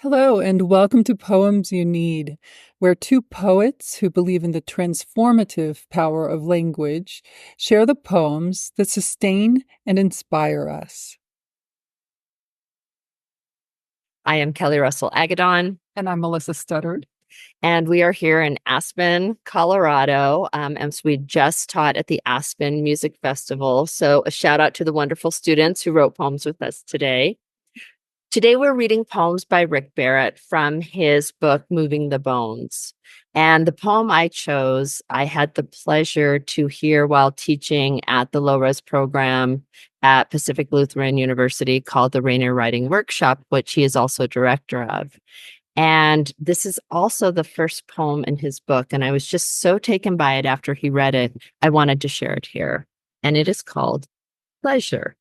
Hello, and welcome to Poems You Need, where two poets who believe in the transformative power of language share the poems that sustain and inspire us. I am Kelli Russell Agodon. And I'm Melissa Studdard. And we are here in Aspen, Colorado. And so we just taught at the Aspen Music Festival. So a shout out to the wonderful students who wrote poems with us today. Today we're reading poems by Rick Barrett from his book, Moving the Bones. And the poem I chose, I had the pleasure to hear while teaching at the low-res program at Pacific Lutheran University called the Rainier Writing Workshop, which he is also director of. And this is also the first poem in his book. And I was just so taken by it after he read it, I wanted to share it here. And it is called Pleasure.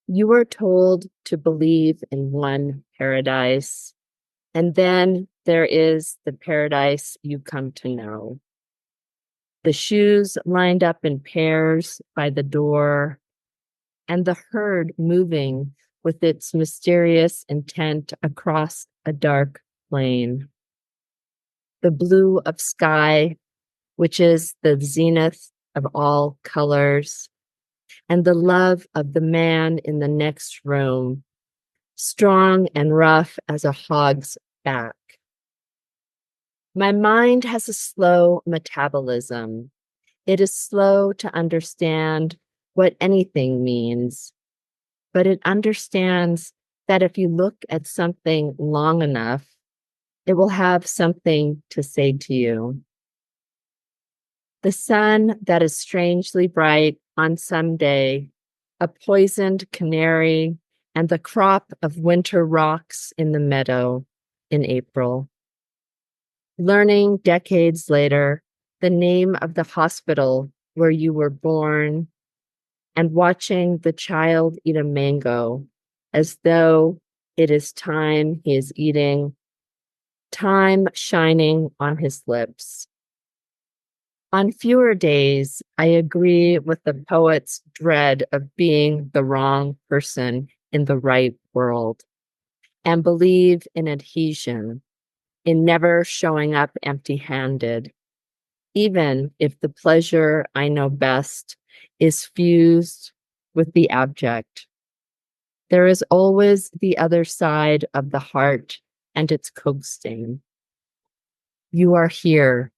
You were told to believe in one paradise, and then there is the paradise you come to know. The shoes lined up in pairs by the door, and the herd moving with its mysterious intent across a dark plain. The blue of sky, which is the zenith of all colors, and the love of the man in the next room, strong and rough as a hog's back. My mind has a slow metabolism. It is slow to understand what anything means, but it understands that if you look at something long enough, it will have something to say to you. The sun that is strangely bright on some day, a poisoned canary, and the crop of winter rocks in the meadow in April. Learning decades later the name of the hospital where you were born, and watching the child eat a mango as though it is time he is eating, time shining on his lips. On fewer days, I agree with the poet's dread of being the wrong person in the right world, and believe in adhesion, in never showing up empty-handed, even if the pleasure I know best is fused with the abject. There is always the other side of the heart and its coaxing. You are here.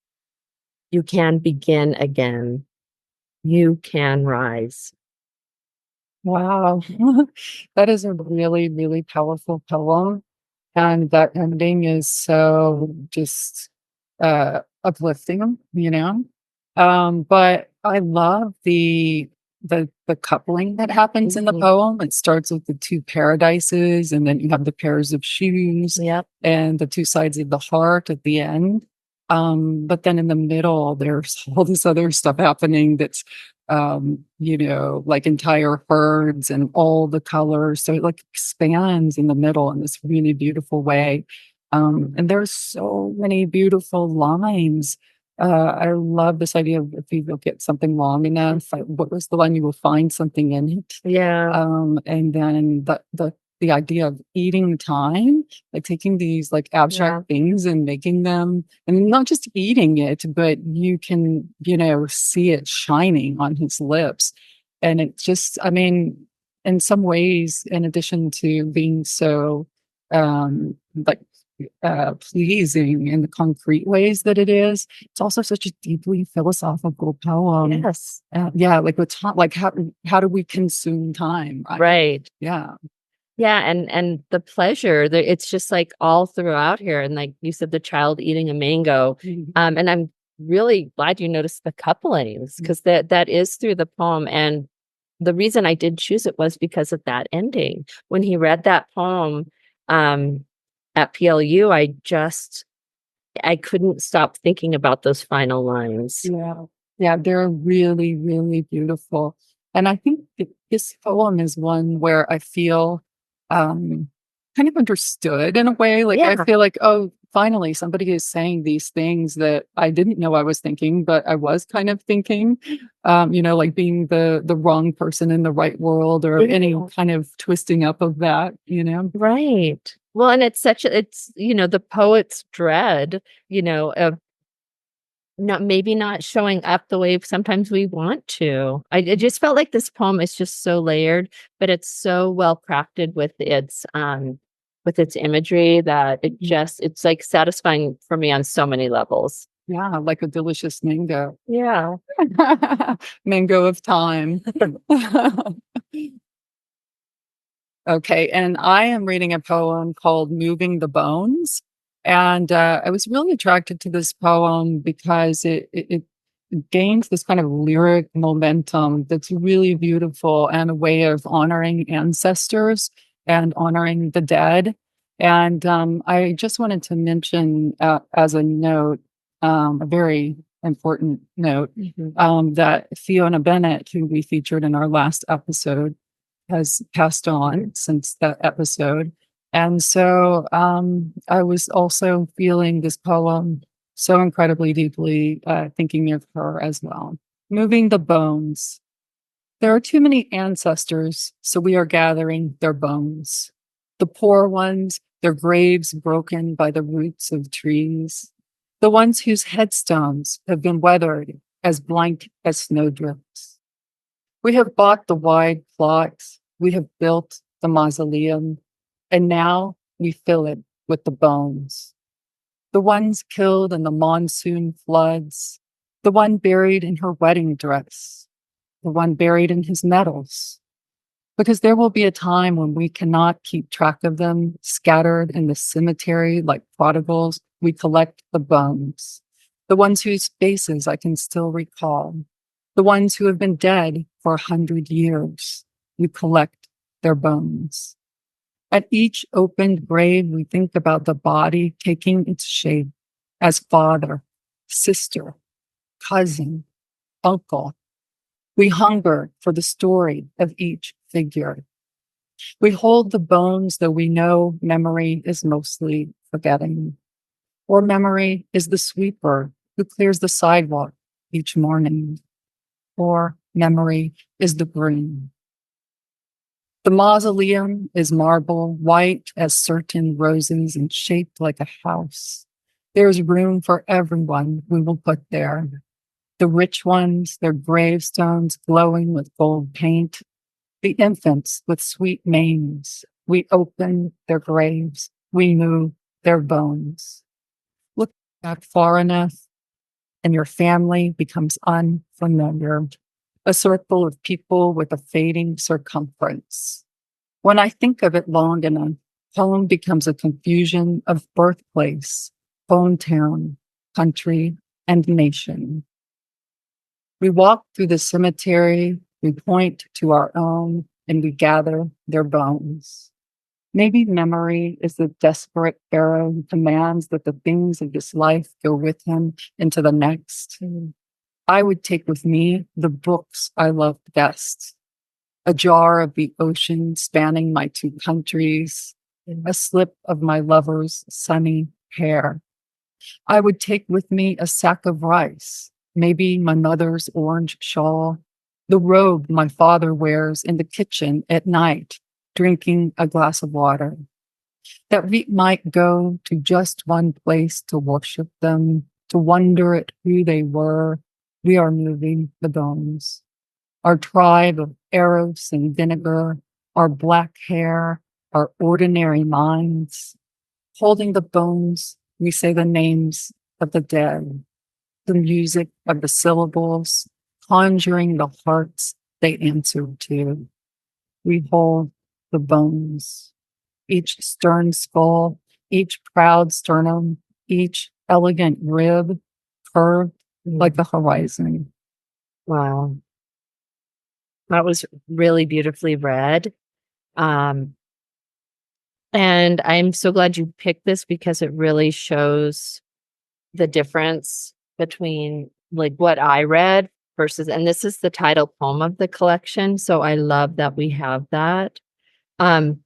You can begin again. You can rise. Wow, that is a really, really powerful poem. And that ending is so just uplifting, But I love the coupling that happens in the poem. It starts with the two paradises, and then you have the pairs of shoes, and the two sides of the heart at the end. But then in the middle, there's all this other stuff happening that's, like entire herds and all the colors. So it like expands in the middle in this really beautiful way. And there's so many beautiful lines. I love this idea of if you look at something long enough, what was the line? You will find something in it. And then the idea of eating time, like taking these like abstract things and making them, and not just eating it, but you can, see it shining on his lips. And it just, I mean, in some ways, in addition to being so pleasing in the concrete ways that it is, it's also such a deeply philosophical poem. Like what's like how do we consume time, right? And the pleasure, it's just like all throughout here. And like you said, the child eating a mango. And I'm really glad you noticed the couplings, because that is through the poem. And the reason I did choose it was because of that ending. When he read that poem at PLU, I couldn't stop thinking about those final lines. They're really, really beautiful. And I think this poem is one where I feel kind of understood in a way. Like I feel like, oh, finally somebody is saying these things that I didn't know I was thinking, but I was kind of thinking, like being the wrong person in the right world, or any kind of twisting up of that, Right. Well, and it's the poet's dread, of not showing up the way sometimes we want to. It just felt like this poem is just so layered, but it's so well crafted with its imagery that it's like satisfying for me on so many levels. Yeah, like a delicious mango. Yeah. Mango of time. Okay, and I am reading a poem called Moving the Bones. And I was really attracted to this poem because it gains this kind of lyric momentum that's really beautiful, and a way of honoring ancestors and honoring the dead. And I just wanted to mention, as a note, a very important note, that Fiona Bennett, who we featured in our last episode, has passed on since that episode. And so I was also feeling this poem so incredibly deeply, thinking of her as well. Moving the bones. There are too many ancestors, so we are gathering their bones. The poor ones, their graves broken by the roots of trees. The ones whose headstones have been weathered as blank as snowdrifts. We have bought the wide plots, we have built the mausoleum, and now we fill it with the bones. The ones killed in the monsoon floods, the one buried in her wedding dress, the one buried in his medals. Because there will be a time when we cannot keep track of them, scattered in the cemetery like prodigals. We collect the bones, the ones whose faces I can still recall, the ones who have been dead for 100 years. We collect their bones. At each opened grave, we think about the body taking its shape as father, sister, cousin, uncle. We hunger for the story of each figure. We hold the bones, though we know memory is mostly forgetting. Or memory is the sweeper who clears the sidewalk each morning. Or memory is the green. The mausoleum is marble, white as certain roses and shaped like a house. There is room for everyone we will put there. The rich ones, their gravestones glowing with gold paint. The infants with sweet names. We open their graves. We move their bones. Look back far enough, and your family becomes unfamiliar. A circle of people with a fading circumference. When I think of it long enough, home becomes a confusion of birthplace, hometown, country, and nation. We walk through the cemetery, we point to our own, and we gather their bones. Maybe memory is the desperate pharaoh who commands that the things of this life go with him into the next. I would take with me the books I loved best, a jar of the ocean spanning my two countries, a slip of my lover's sunny hair. I would take with me a sack of rice, maybe my mother's orange shawl, the robe my father wears in the kitchen at night, drinking a glass of water, that we might go to just one place to worship them, to wonder at who they were. We are moving the bones. Our tribe of Eros and vinegar, our black hair, our ordinary minds. Holding the bones, we say the names of the dead, the music of the syllables, conjuring the hearts they answered to. We hold the bones, each stern skull, each proud sternum, each elegant rib, curved like the horizon. Wow. That was really beautifully read. And I'm so glad you picked this because it really shows the difference between like what I read versus, and this is the title poem of the collection. So I love that we have that. And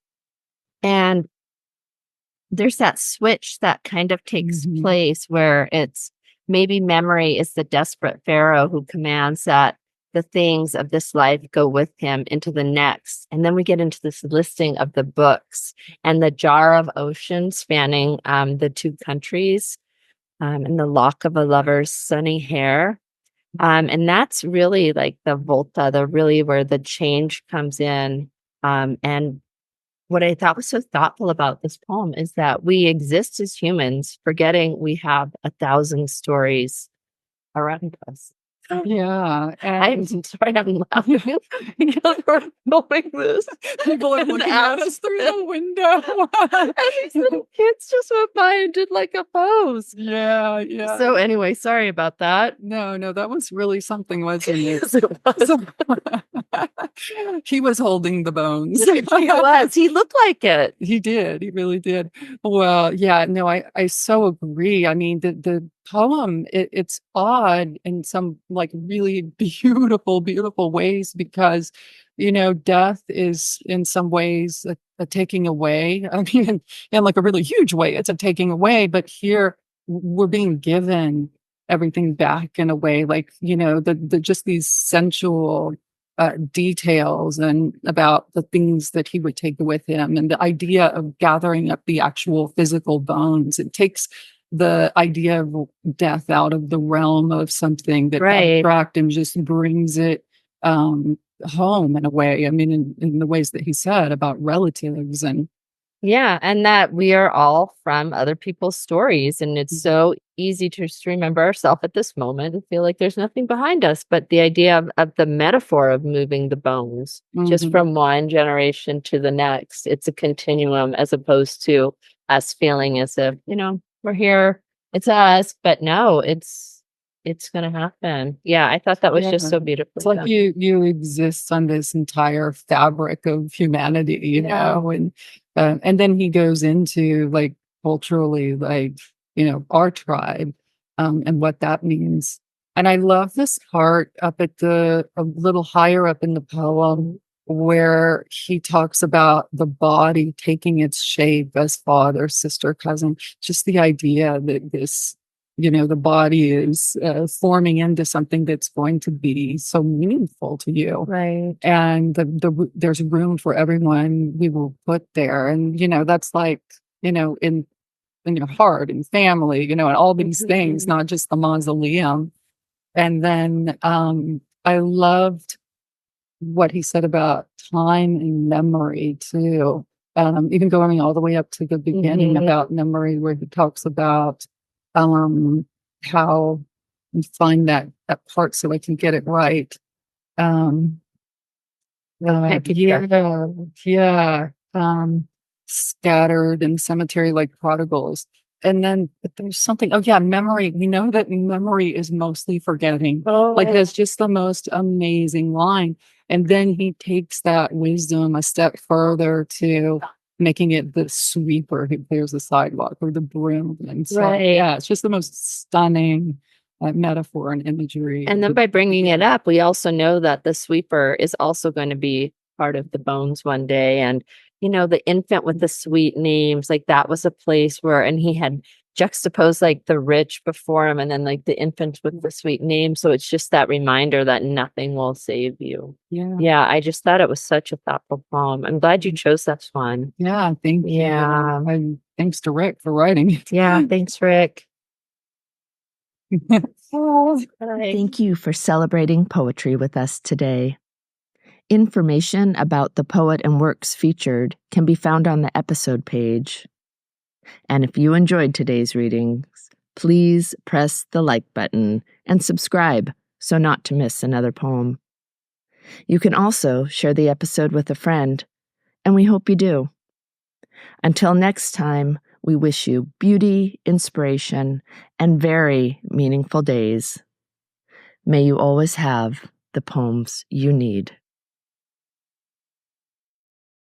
there's that switch that kind of takes place where it's maybe memory is the desperate pharaoh who commands that the things of this life go with him into the next. And then we get into this listing of the books and the jar of ocean spanning the two countries, and the lock of a lover's sunny hair. And that's really like the volta, the really where the change comes in. And what I thought was so thoughtful about this poem is that we exist as humans, forgetting we have 1,000 stories around us. Yeah. I'm And sorry, I'm laughing because we're filming this. people are And looking at us through the window. And these little kids just went by and did like a pose. Yeah, yeah. So anyway, sorry about that. No, that was really something, wasn't it? Yes, it was. He was holding the bones. He was. He looked like it. He did. He really did. Well, yeah, no, I so agree. I mean, the poem, it's odd in some like really beautiful ways because, death is in some ways a taking away. I mean, in like a really huge way, it's a taking away. But here we're being given everything back in a way, like, the just these sensual details and about the things that he would take with him and the idea of gathering up the actual physical bones. It takes the idea of death out of the realm of something that abstract and just brings it home in a way. I mean, in the ways that he said about relatives and yeah, and that we are all from other people's stories. And it's so easy to just remember ourselves at this moment and feel like there's nothing behind us. But the idea of the metaphor of moving the bones just from one generation to the next, it's a continuum as opposed to us feeling as if, we're here, it's us. But no, it's going to happen. Yeah, I thought that was just so beautiful. It's like you exist on this entire fabric of humanity, and then he goes into like culturally, like, our tribe, and what that means. And I love this part up at a little higher up in the poem where he talks about the body taking its shape as father, sister, cousin, just the idea that this, the body is forming into something that's going to be so meaningful to you. Right. And there's room for everyone we will put there. And, that's like, in your heart and family, and all these things, not just the mausoleum. And then I loved what he said about time and memory too. Even going all the way up to the beginning about memory, where he talks about how you find that part so I can get it right. Scattered in cemetery like prodigals. And then but there's something, memory. We know that memory is mostly forgetting. Like that's just the most amazing line. And then he takes that wisdom a step further to making it the sweeper who clears the sidewalk or the broom. And so, yeah, it's just the most stunning metaphor and imagery. And then by bringing it up, we also know that the sweeper is also going to be part of the bones one day. And, the infant with the sweet names, like that was a place where, and he had juxtaposed like the rich before him and then like the infant with the sweet name. So it's just that reminder that nothing will save you. Yeah. I just thought it was such a thoughtful poem. I'm glad you chose that one. Yeah. Thank you. And thanks to Rick for writing it. Yeah. Thanks, Rick. Thank you for celebrating poetry with us today. Information about the poet and works featured can be found on the episode page. And if you enjoyed today's readings, please press the like button and subscribe so not to miss another poem. You can also share the episode with a friend, and we hope you do. Until next time, we wish you beauty, inspiration, and very meaningful days. May you always have the poems you need.